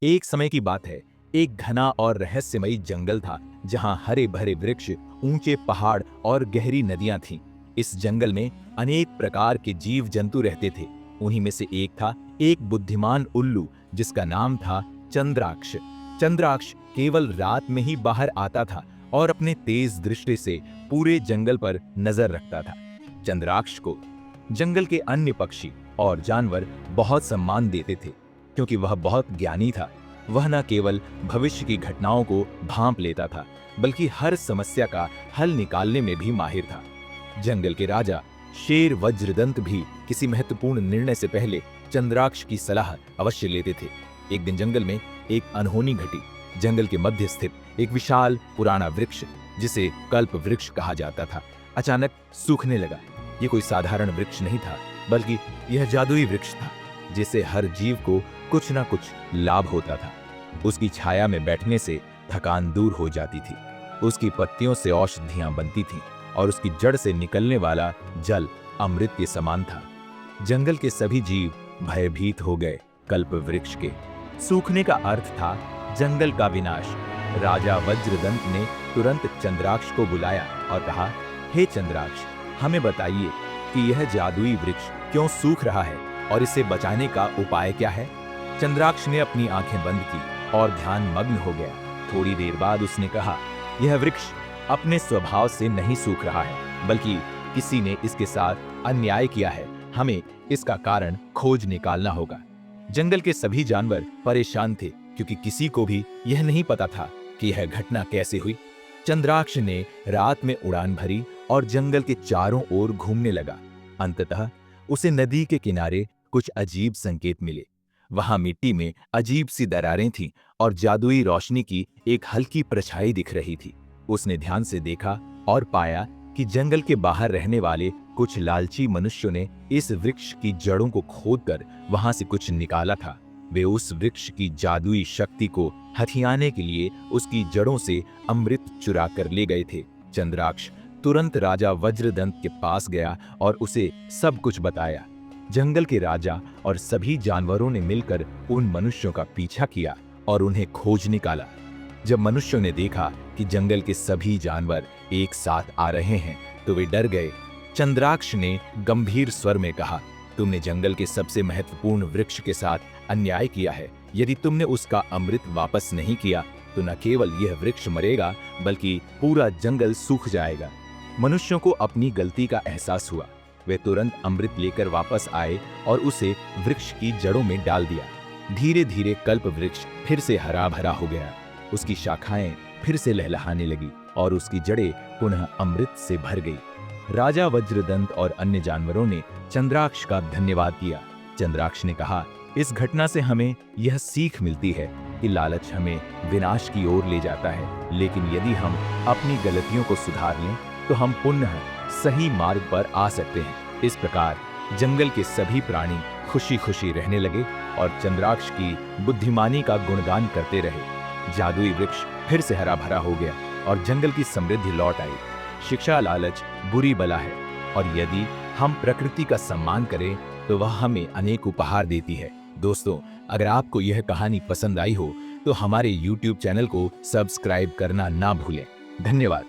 एक समय की बात है, एक घना और रहस्यमयी जंगल था जहां हरे भरे वृक्ष, ऊंचे पहाड़ और गहरी नदियां थीं। इस जंगल में अनेक प्रकार के जीव जंतु रहते थे। उन्हीं में से एक था एक बुद्धिमान उल्लू जिसका नाम था चंद्राक्ष। चंद्राक्ष केवल रात में ही बाहर आता था और अपने तेज दृष्टि से पूरे जंगल पर नजर रखता था। चंद्राक्ष को जंगल के अन्य पक्षी और जानवर बहुत सम्मान देते थे क्योंकि वह बहुत ज्ञानी था। वह न केवल भविष्य की घटनाओं को भांप लेता था, बल्कि हर समस्या का हल निकालने में भी माहिर था। जंगल के राजा शेर वज्रदंत भी किसी महत्वपूर्ण निर्णय से पहले चंद्राक्ष की सलाह अवश्य लेते थे। एक दिन जंगल में एक अनहोनी घटी। जंगल के मध्य स्थित एक विशाल पुराना वृक्ष, जिसे कल्प वृक्ष कहा जाता था, अचानक सूखने लगा। ये कोई साधारण वृक्ष नहीं था, बल्कि यह जादुई वृक्ष था जिससे हर जीव को कुछ ना कुछ लाभ होता था। उसकी छाया में बैठने से थकान दूर हो जाती थी, उसकी पत्तियों से औषधियां बनती थीं और उसकी जड़ से निकलने वाला जल अमृत के समान था। जंगल के सभी जीव भयभीत हो गए। कल्प वृक्ष के सूखने का अर्थ था जंगल का विनाश। राजा वज्रदंत ने तुरंत चंद्राक्ष को बुलाया और कहा, हे चंद्राक्ष, हमें बताइए कि यह जादुई वृक्ष क्यों सूख रहा है और इसे बचाने का उपाय क्या है। चंद्राक्ष ने अपनी आंखें बंद की और ध्यान मग्न हो गया। थोड़ी देर बाद उसने कहा, यह वृक्ष अपने स्वभाव से नहीं सूख रहा है, बल्कि किसी ने इसके साथ अन्याय किया है। हमें इसका कारण खोज निकालना होगा। जंगल के सभी जानवर परेशान थे क्योंकि किसी को भी यह नहीं पता था कि यह घटना कैसे हुई। चंद्राक्ष ने रात में उड़ान भरी और जंगल के चारों ओर घूमने लगा। अंततः उसे नदी के किनारे कुछ अजीब संकेत मिले। वहां मिट्टी में अजीब सी दरारें थीं और जादुई रोशनी की एक हल्की परछाई दिख रही थी। उसने ध्यान से देखा और पाया कि जंगल के बाहर रहने वाले कुछ लालची मनुष्यों ने इस वृक्ष की जड़ों को खोदकर वहां से कुछ निकाला था। वे उस वृक्ष की जादुई शक्ति को हथियाने के लिए उसकी जड़ों से अमृत चुरा कर ले गए थे। चंद्राक्ष तुरंत राजा वज्रदंत के पास गया और उसे सब कुछ बताया। जंगल के राजा और सभी जानवरों ने मिलकर उन मनुष्यों का पीछा किया और उन्हें खोज निकाला। जब मनुष्यों ने देखा कि जंगल के सभी जानवर एक साथ आ रहे हैं तो वे डर गए। चंद्राक्ष ने गंभीर स्वर में कहा, तुमने जंगल के सबसे महत्वपूर्ण वृक्ष के साथ अन्याय किया है। यदि तुमने उसका अमृत वापस नहीं किया तो न केवल यह वृक्ष मरेगा, बल्कि पूरा जंगल सूख जाएगा। मनुष्यों को अपनी गलती का एहसास हुआ। वे तुरंत अमृत लेकर वापस आए और उसे वृक्ष की जड़ों में डाल दिया। धीरे धीरे कल्प वृक्ष फिर से हरा भरा हो गया। उसकी शाखाएं फिर से लहलहाने लगी और उसकी जड़ें पुनः अमृत से भर गई। राजा वज्रदंत और अन्य जानवरों ने चंद्राक्ष का धन्यवाद किया। चंद्राक्ष ने कहा, इस घटना से हमें यह सीख मिलती है कि लालच हमें विनाश की ओर ले जाता है, लेकिन यदि हम अपनी गलतियों को सुधार लें तो हम पुनः सही मार्ग पर आ सकते हैं। इस प्रकार जंगल के सभी प्राणी खुशी खुशी रहने लगे और चंद्राक्ष की बुद्धिमानी का गुणगान करते रहे। जादुई वृक्ष फिर से हरा भरा हो गया और जंगल की समृद्धि लौट आई। शिक्षा लालच बुरी बला है और यदि हम प्रकृति का सम्मान करें तो वह हमें अनेक उपहार देती है। दोस्तों, अगर आपको यह कहानी पसंद आई हो तो हमारे YouTube चैनल को सब्सक्राइब करना ना भूलें। धन्यवाद।